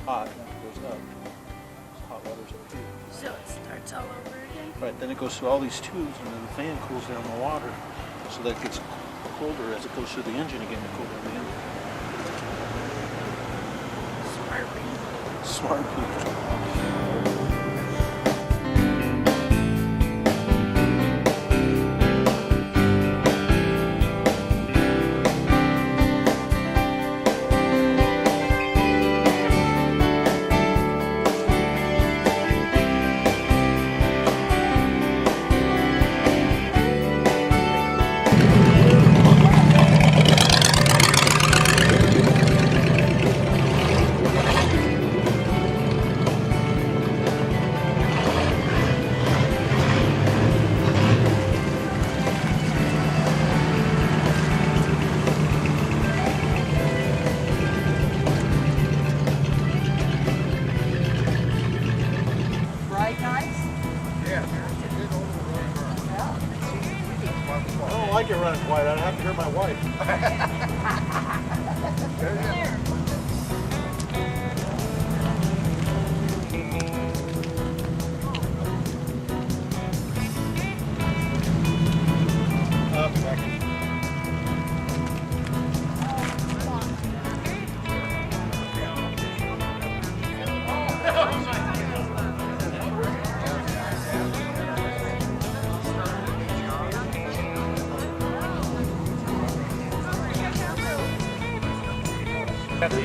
hot and then it goes up. So hot water's up here. So it starts all over again? Right, then it goes through all these tubes and then the fan cools down the water. So that gets colder as it goes through the engine again, the colder the engine. Smart people. Smart people. I don't like it running quiet. I'd have to hear my wife.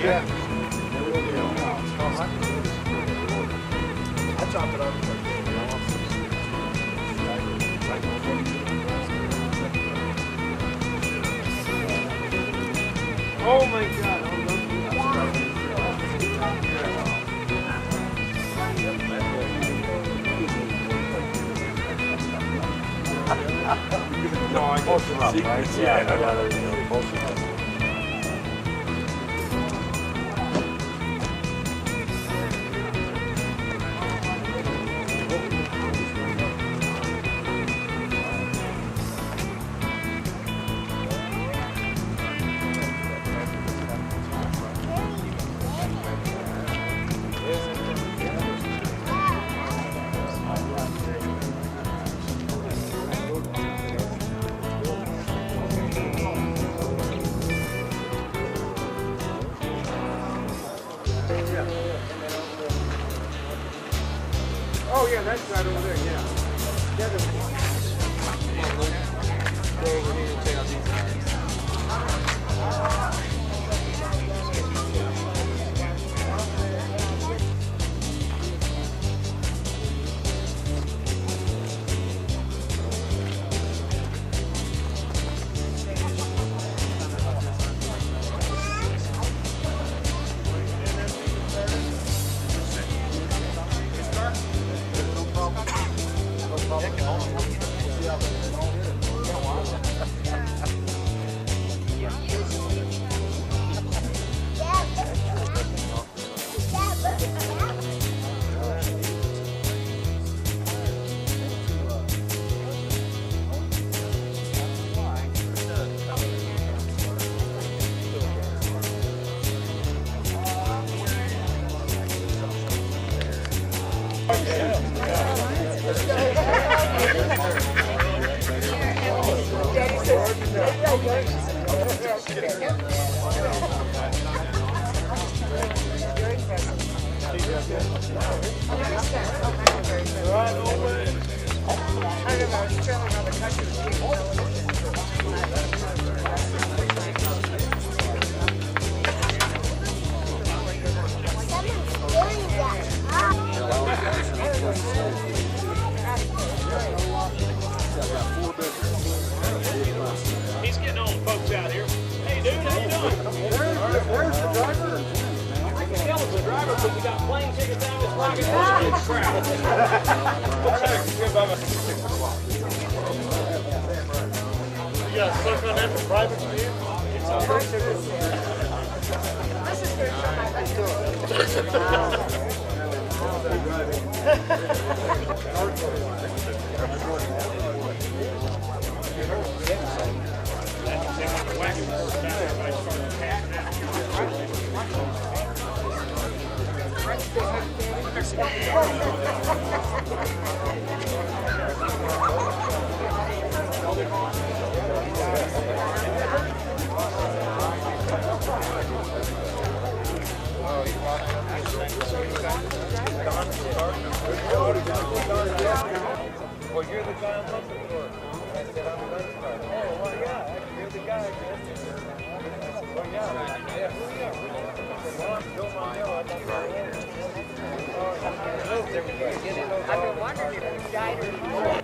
Yeah. I chopped it up. Oh my God. No, I post them up, right? Yeah, I know. Post them up. Oh yeah, that's right over there, yeah. He's getting all the folks out here. Hey, dude, how you doing? There's the driver. I can tell it's the driver because we got plane tickets out of his pocket. Let's get crowd. You got stuck on that for private speed? Well, you're the guy I'm looking for. I said, I'm the guy. Oh, well, yeah, you're the guy. Well, yeah, well, I'm Joe Bonneville. I've been wondering if you died or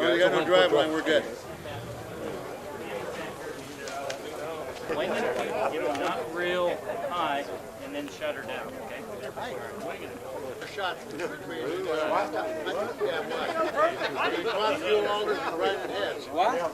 You got no driveway, we're good. Wing it, you know, not real high, and then shut her down, okay? A shot. Yeah, what? You want to fuel longer than right in the heads. What?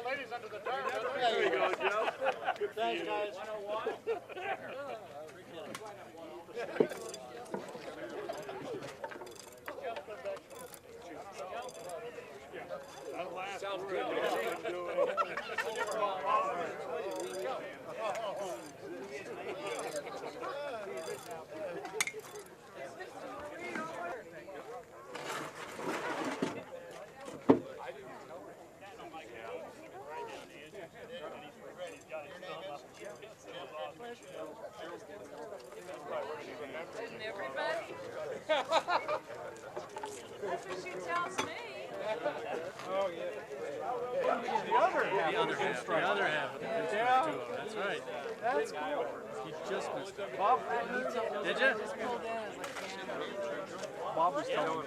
Ladies under the tire. There you go, Joe. Good thanks, guys. Sounds good. Everybody? That's what she tells me. The other half. Yeah. That's right. That's cool. You just missed it. Bob, did you? Bob was telling me.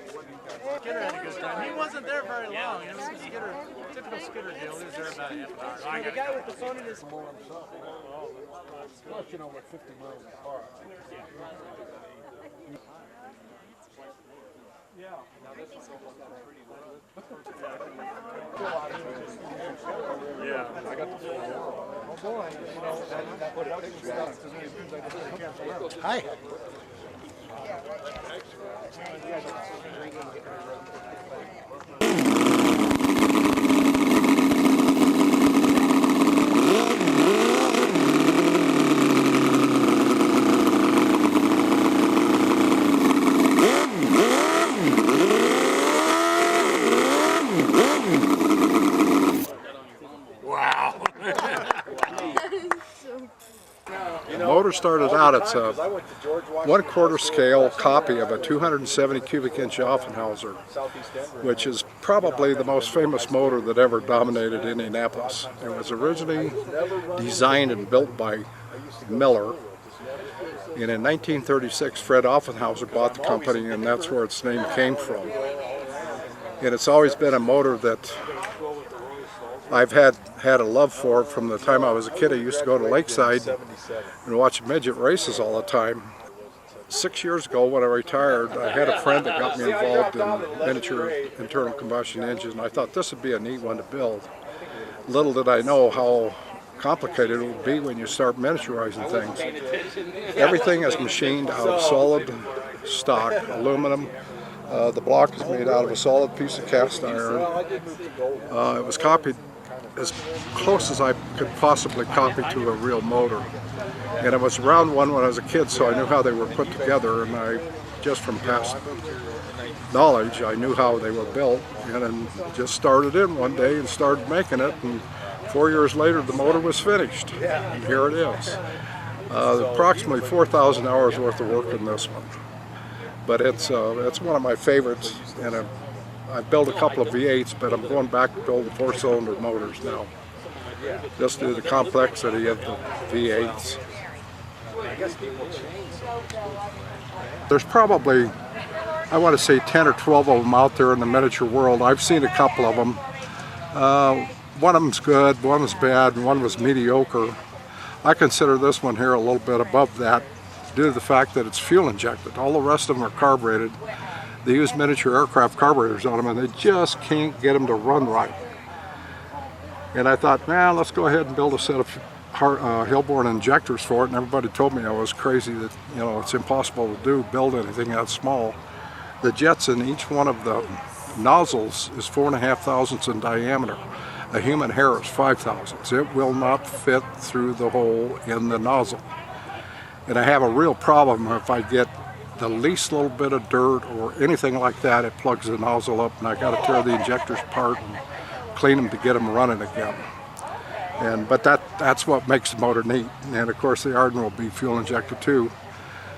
Skidder had a good time. He wasn't there very long. It was Skidder, typical Skidder deal. He was there about a half an hour. The guy with the phone in his... Plus, you know, we're 50 miles apart. Yeah, I got the Hi. The motor started out, it's a 1/4 scale copy of a 270 cubic inch Offenhauser, which is probably the most famous motor that ever dominated Indianapolis. It was originally designed and built by Miller, and in 1936 Fred Offenhauser bought the company, and that's where its name came from. And it's always been a motor that I've had a love for from the time I was a kid. I used to go to Lakeside and watch midget races all the time. 6 years ago when I retired, I had a friend that got me involved in miniature internal combustion engines, and I thought this would be a neat one to build. Little did I know how complicated it would be when you start miniaturizing things. Everything is machined out of solid stock aluminum. The block is made out of a solid piece of cast iron. It was copied as close as I could possibly copy to a real motor. And I was around one when I was a kid, so I knew how they were put together, and I, just from past knowledge, I knew how they were built, and then just started in one day and started making it, and 4 years later, the motor was finished. And here it is. Approximately 4,000 hours worth of work in this one. But it's one of my favorites, and I built a couple of V8s, but I'm going back to building 4-cylinder motors now. Just due to the complexity of the V8s. There's probably, I want to say 10 or 12 of them out there in the miniature world. I've seen a couple of them. One of them's good, one was bad, and one was mediocre. I consider this one here a little bit above that due to the fact that it's fuel injected. All the rest of them are carbureted. They use miniature aircraft carburetors on them, and they just can't get them to run right. And I thought, man, let's go ahead and build a set of Hillborn injectors for it, and everybody told me I was crazy, that, you know, it's impossible to build anything that small. The jets in each one of the nozzles is 4.5 thousandths in diameter. A human hair is 5 thousandths. It will not fit through the hole in the nozzle. And I have a real problem if I get the least little bit of dirt or anything like that, it plugs the nozzle up, and I got to tear the injectors apart and clean them to get them running again. But that's what makes the motor neat. And of course the Arden will be fuel injected too.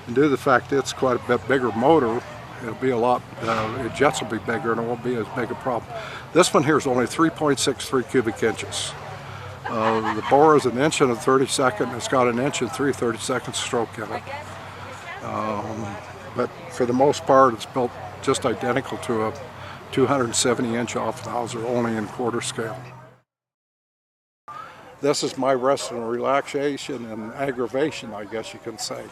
And due to the fact it's quite a bit bigger motor, it'll be a lot, the jets will be bigger and it won't be as big a problem. This one here is only 3.63 cubic inches. The bore is 1 inch and a 32nd. It's got 1 inch and 3/32 stroke in it. But for the most part, it's built just identical to a 270-inch Offenhauser, only in quarter scale. This is my rest and relaxation and aggravation, I guess you can say.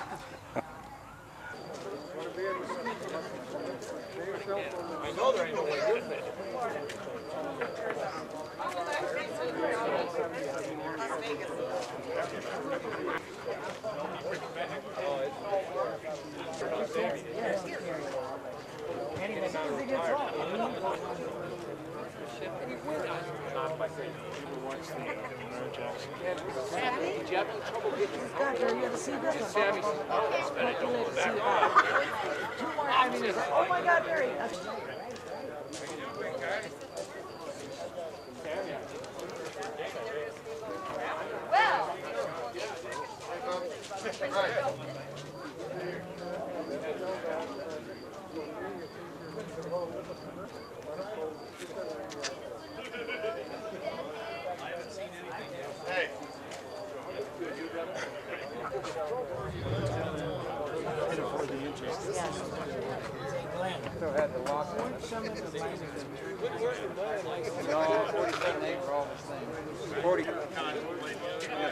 Oh my God, Barry. Hey. Still had the lock on it. No, 47.8 for all this thing. 40. Yeah,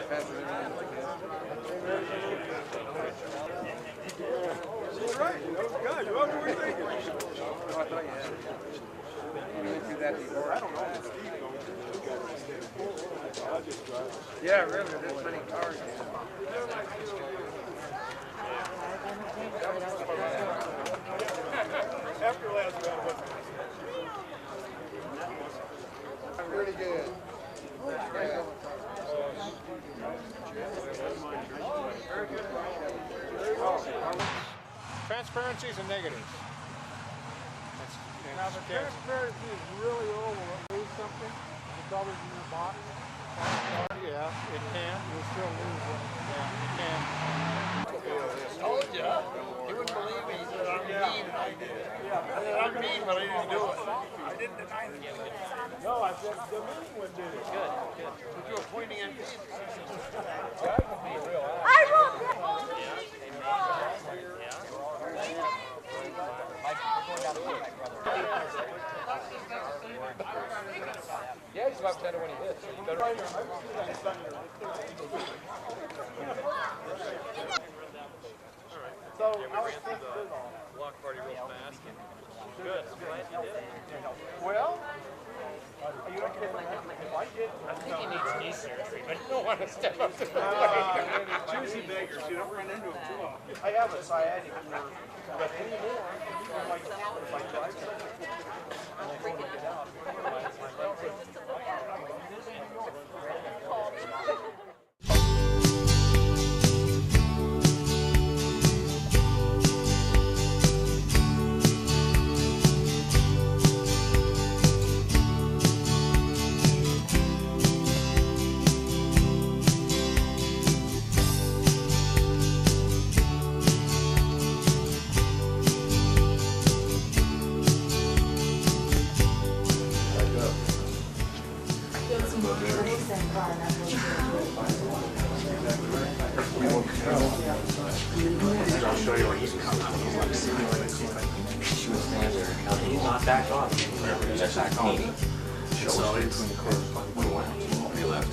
pass it around. Right. Good. What were we thinking? Oh, I thought you had it. You went through that before. I don't know. Yeah, really, there's many cars here. After last round, pretty good. Transparencies and negatives. Now the transparency is really old. Will it lose something? It's always in the box. Yeah, it can. You'll still lose it. Yeah, it can. Told you. You wouldn't believe me. He said, I'm mean, and I did it. Yeah, I'm mean, but I didn't do it. I didn't deny it. No, I said the mean one did it. Good, good. But you were pointing at me. I wrote that. Yeah, he's a lot better when he hits. You better. So, I was thinking Block party real fast. Good. I'm glad you did. well, are you okay with that? If I did, I think he needs knee surgery, but you don't want to step up to the plate. choosy beggars, you don't run into them too often. I have a sciatic nerve, but anymore, like, if I drive something, and I go to get out, my legs are not back on. It's back on. So it's we left.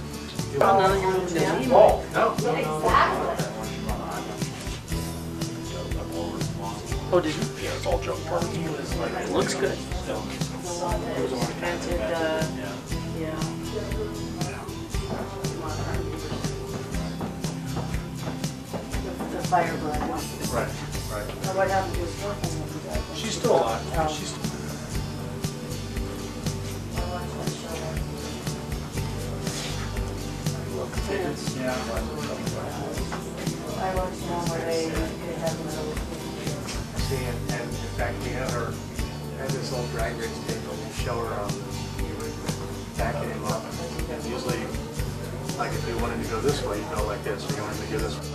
Oh, did you? Yeah, it's all junk parts. It looks good. Rented, yeah. The Firebird. Right, right. Now what happened to his girlfriend? She's still alive. Oh. She's still I watched that show. yeah. I watched the one where they have another. See, and in fact, we had this old drag race table. We show her backing him up. And usually, like if you wanted to go this way, you go like this. If you wanted to go this way.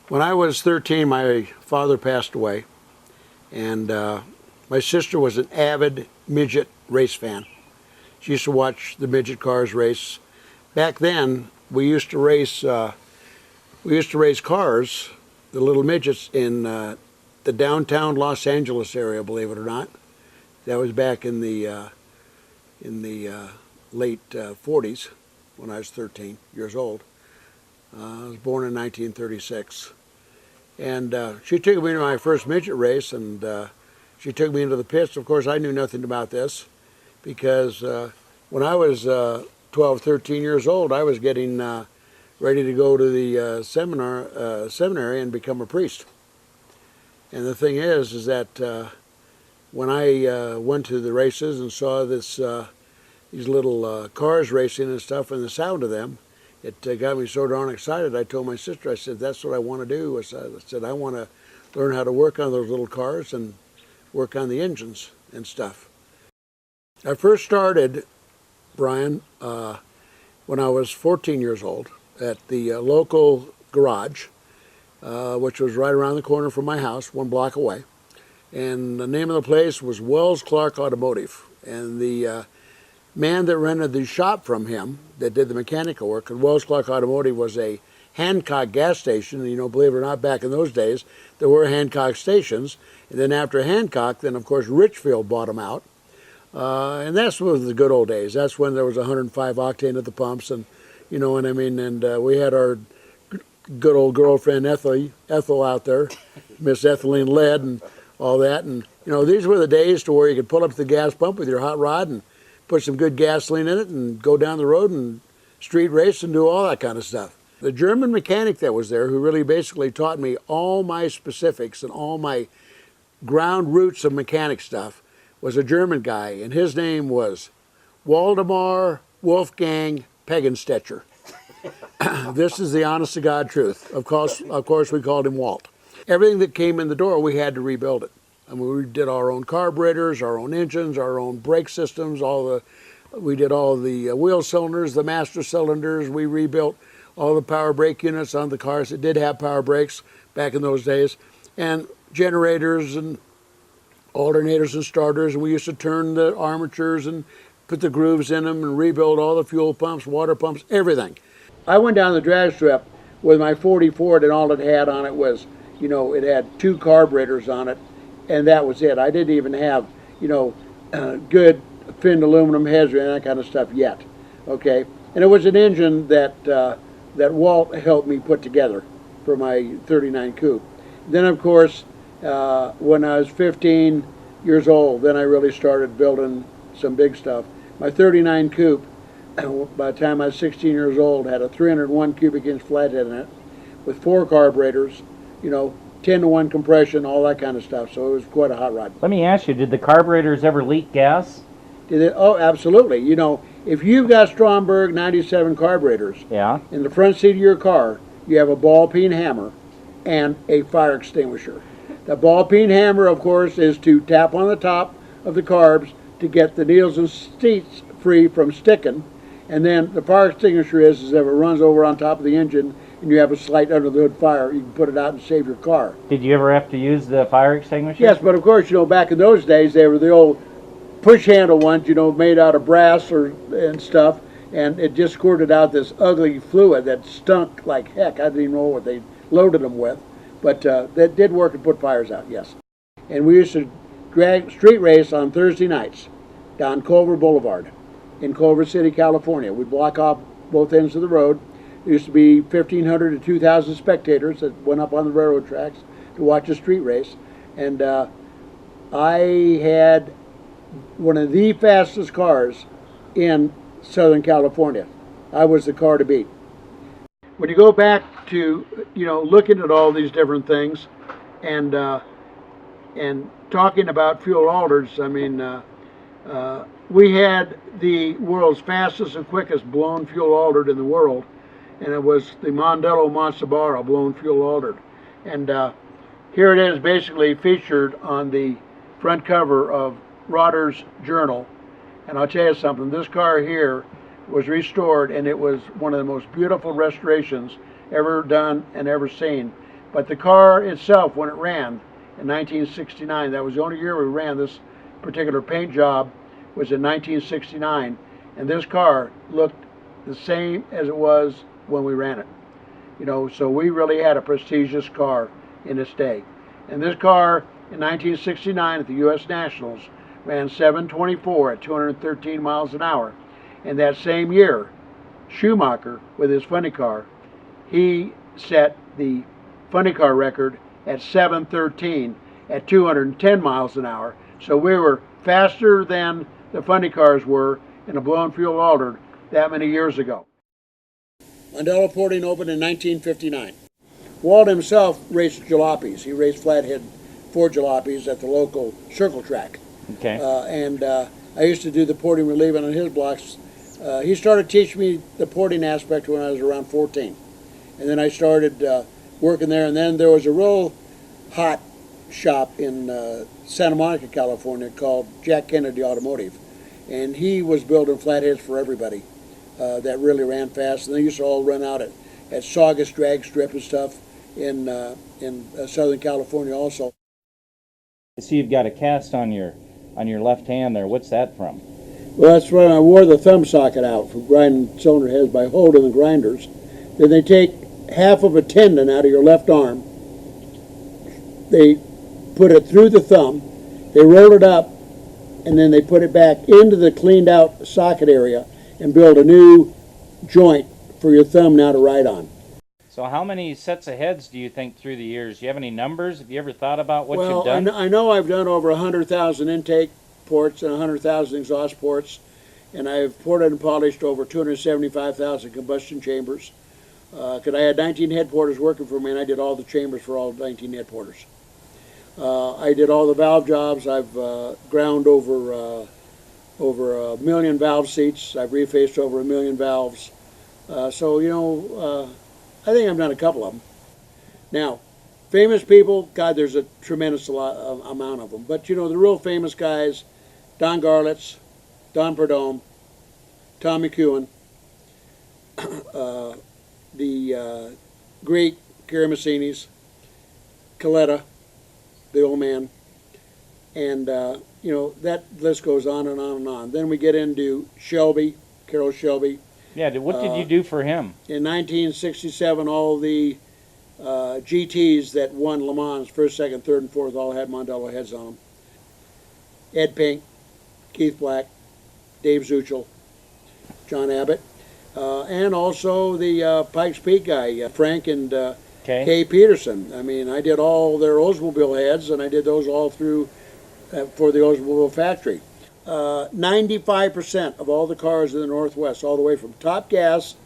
When I was 13, my father passed away, and my sister was an avid midget race fan. She used to watch the midget cars race. Back then, we used to race cars, the little midgets, in the downtown Los Angeles area, believe it or not. That was back in the late 40s, when I was 13 years old. I was born in 1936. And she took me to my first midget race, and she took me into the pits. Of course, I knew nothing about this, because when I was 12, 13 years old, I was getting ready to go to the seminary and become a priest. And the thing is that when I went to the races and saw these little cars racing and stuff, and the sound of them, it got me so darn excited. I told my sister, I said, that's what I want to do. I said, I want to learn how to work on those little cars and work on the engines and stuff. I first started, Brian, when I was 14 years old at the local garage, which was right around the corner from my house, 1 block away. And the name of the place was Wells Clark Automotive. And the man that rented the shop from him that did the mechanical work, and Wells Clark Automotive was a Hancock gas station. You know, believe it or not, back in those days, there were Hancock stations. And then after Hancock, then of course Richfield bought them out. And that's was the good old days. That's when there was 105 octane at the pumps, and you know what I mean. And we had our good old girlfriend Ethel out there, Miss Ethylene Lead, and all that. And you know, these were the days to where you could pull up to the gas pump with your hot rod and put some good gasoline in it and go down the road and street race and do all that kind of stuff. The German mechanic that was there, who really basically taught me all my specifics and all my ground roots of mechanic stuff, was a German guy, and his name was Waldemar Wolfgang Peggenstecher. This is the honest to God truth. Of course, we called him Walt. Everything that came in the door, we had to rebuild it. I mean, we did our own carburetors, our own engines, our own brake systems. We did all the wheel cylinders, the master cylinders. We rebuilt all the power brake units on the cars that did have power brakes back in those days, and generators and alternators and starters. And we used to turn the armatures and put the grooves in them and rebuild all the fuel pumps, water pumps, everything. I went down the drag strip with my 40 Ford, and all it had on it was, you know, it had 2 carburetors on it, and that was it. I didn't even have, you know, good finned aluminum heads or any of that kind of stuff yet. Okay, and it was an engine that that Walt helped me put together for my 39 coupe. Then, of course, when I was 15 years old, then I really started building some big stuff. My 39 coupe, by the time I was 16 years old, had a 301 cubic inch flathead in it with 4 carburetors, you know, 10-to-1 compression, all that kind of stuff. So it was quite a hot rod. Let me ask you, did the carburetors ever leak gas? Did it? Oh, absolutely. You know, if you've got Stromberg 97 carburetors, Yeah. in the front seat of your car, you have a ball peen hammer and a fire extinguisher. The ball peen hammer, of course, is to tap on the top of the carbs to get the needles and seats free from sticking. And then the fire extinguisher is if it runs over on top of the engine and you have a slight under the hood fire, you can put it out and save your car. Did you ever have to use the fire extinguisher? Yes, but of course, you know, back in those days, they were the old push handle ones, you know, made out of brass and stuff, and it just squirted out this ugly fluid that stunk like heck. I didn't even know what they loaded them with, but that did work and put fires out, yes. And we used to drag street race on Thursday nights down Culver Boulevard in Culver City, California. We'd block off both ends of the road. There used to be 1,500 to 2,000 spectators that went up on the railroad tracks to watch a street race, and I had one of the fastest cars in Southern California. I was the car to beat. When you go back to, you know, looking at all these different things and talking about fuel altereds, I mean, we had the world's fastest and quickest blown fuel altered in the world, and it was the Mondello Montsabaro blown fuel altered. And here it is, basically featured on the front cover of Rodder's Journal. And I'll tell you something, this car here was restored, and it was one of the most beautiful restorations ever done and ever seen. But the car itself, when it ran in 1969, that was the only year we ran this particular paint job, was in 1969, and this car looked the same as it was when we ran it. You know, so we really had a prestigious car in its day. And this car in 1969 at the U.S. Nationals ran 724 at 213 miles an hour. And that same year, Schumacher, with his funny car, he set the funny car record at 713 at 210 miles an hour. So we were faster than the funny cars were in a blown fuel altered that many years ago. Mondello porting opened in 1959. Walt himself raced jalopies. He raced flathead Ford jalopies at the local circle track. Okay. I used to do the porting relieving on his blocks. He started teaching me the porting aspect when I was around 14. And then I started working there, and then there was a real hot shop in Santa Monica, California called Jack Kennedy Automotive. And he was building flatheads for everybody that really ran fast. And they used to all run out at Saugus Drag Strip and stuff in Southern California also. I see you've got a cast on your left hand there. What's that from? Well, that's when I wore the thumb socket out for grinding cylinder heads by holding the grinders. Then they take half of a tendon out of your left arm. They put it through the thumb. They roll it up, and then they put it back into the cleaned out socket area and build a new joint for your thumb now to write on. So how many sets of heads do you think through the years? Do you have any numbers? Have you ever thought about what Well, you've done? I know I've done over 100,000 intake ports and 100,000 exhaust ports, and I've ported and polished over 275,000 combustion chambers. Because I had 19 head porters working for me, and I did all the chambers for all 19 head porters. I did all the valve jobs. I've ground over 1 million valve seats. I've refaced over 1 million valves. So, you know, I think I've done a couple of them. Now, famous people, God, there's a tremendous amount of them. But, you know, the real famous guys, Don Garlitz, Don Perdome, Tommy Kuhn, the great Garramone-Lawlor, Coletta, the old man, and, you know, that list goes on and on and on. Then we get into Shelby, Carroll Shelby. Yeah, what did you do for him? In 1967, all the GTs that won Le Mans, first, second, third, and fourth, all had Mondello heads on them. Ed Pink, Keith Black, Dave Zuchel, John Abbott, and also the Pikes Peak guy, Frank and Kay Peterson. I mean, I did all their Oldsmobile heads, and I did those all through for the Oldsmobile factory. 95% of all the cars in the Northwest, all the way from top gas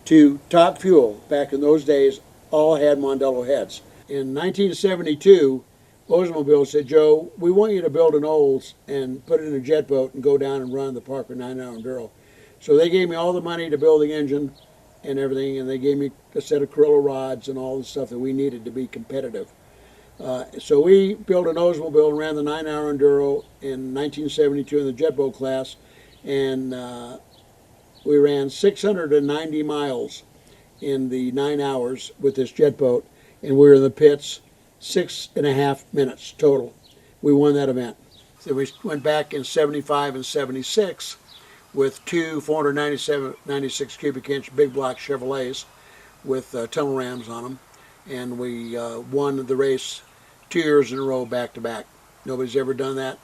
to top fuel, back in those days, all had Mondello heads. In 1972, Oldsmobile said, Joe, we want you to build an Olds and put it in a jet boat and go down and run the Parker 9-hour Enduro. So they gave me all the money to build the engine and everything, and they gave me a set of Corilla rods and all the stuff that we needed to be competitive. So we built an Oldsmobile and ran the 9-hour Enduro in 1972 in the jet boat class, and we ran 690 miles in the 9 hours with this jet boat, and we were in the pits 6.5 minutes total. We won that event. So we went back in 75 and 76 with two 496 cubic inch big block Chevrolets with tunnel rams on them, and we won the race 2 years in a row back to back. Nobody's ever done that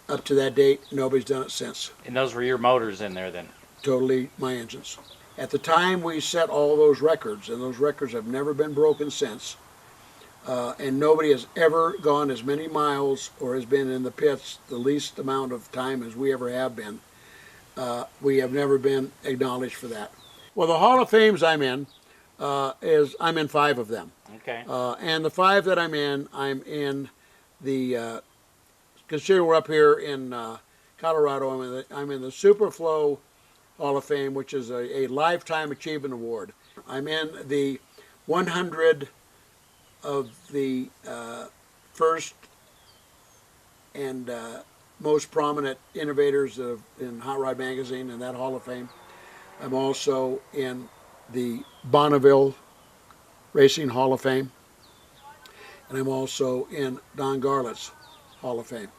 up to that date. Nobody's done it since. And those were your motors in there then? Totally my engines. At the time we set all those records, and those records have never been broken since, and nobody has ever gone as many miles or has been in the pits the least amount of time as we ever have been. We have never been acknowledged for that. Well, the Hall of Fames I'm in, I'm in 5 of them. Okay. And the 5 that I'm in the, consider we're up here in Colorado, I'm in the Superflow Hall of Fame, which is a Lifetime Achievement Award. I'm in the 100 of the first and most prominent innovators in Hot Rod Magazine in that Hall of Fame. I'm also in the Bonneville Racing Hall of Fame, and I'm also in Don Garlitz's Hall of Fame.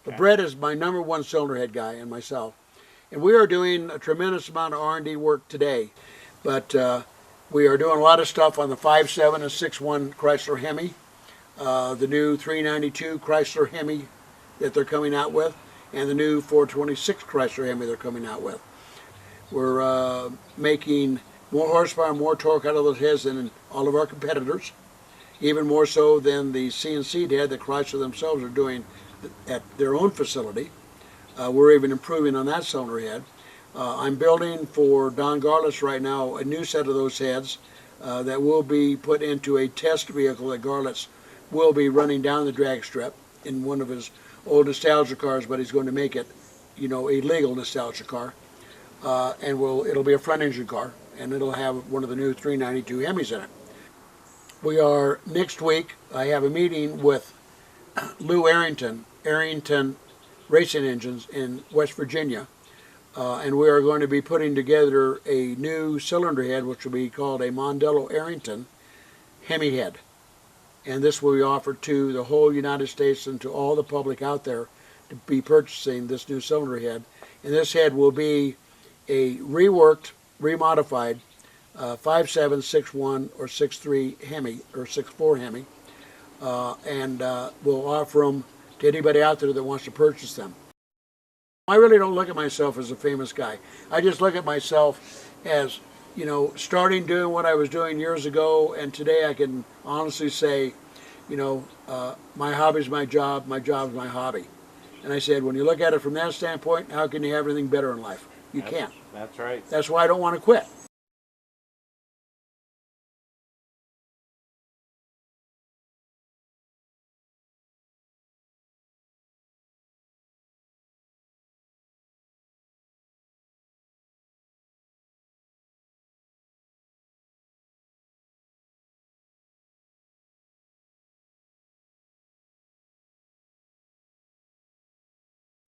But Brett is my #1 cylinder head guy, and myself. And we are doing a tremendous amount of R&D work today, but we are doing a lot of stuff on the 5.7 and 6.1 Chrysler Hemi, the new 392 Chrysler Hemi that they're coming out with, and the new 426 Chrysler Hemi they're coming out with. We're making more horsepower, more torque out of those heads than all of our competitors, even more so than the CNC head that Chrysler themselves are doing at their own facility. We're even improving on that cylinder head. I'm building for Don Garlitz right now a new set of those heads that will be put into a test vehicle that Garlitz will be running down the drag strip in one of his old nostalgia cars, but he's going to make it, you know, a legal nostalgia car. And it'll be a front engine car, and it'll have one of the new 392 Hemis in it. we are, next week, I have a meeting with Lou Arrington Racing Engines in West Virginia. And we are going to be putting together a new cylinder head, which will be called a Mondello Arrington Hemi head. And this will be offered to the whole United States and to all the public out there to be purchasing this new cylinder head. And this head will be a reworked, remodified 5.7, 6.1, or 6.3 Hemi, or 6.4 Hemi. And we'll offer them to anybody out there that wants to purchase them. I really don't look at myself as a famous guy. I just look at myself as, you know, starting doing what I was doing years ago, and today I can honestly say, you know, my hobby is my job is my hobby. And I said, when you look at it from that standpoint, how can you have anything better in life? You can't. That's right. That's why I don't want to quit.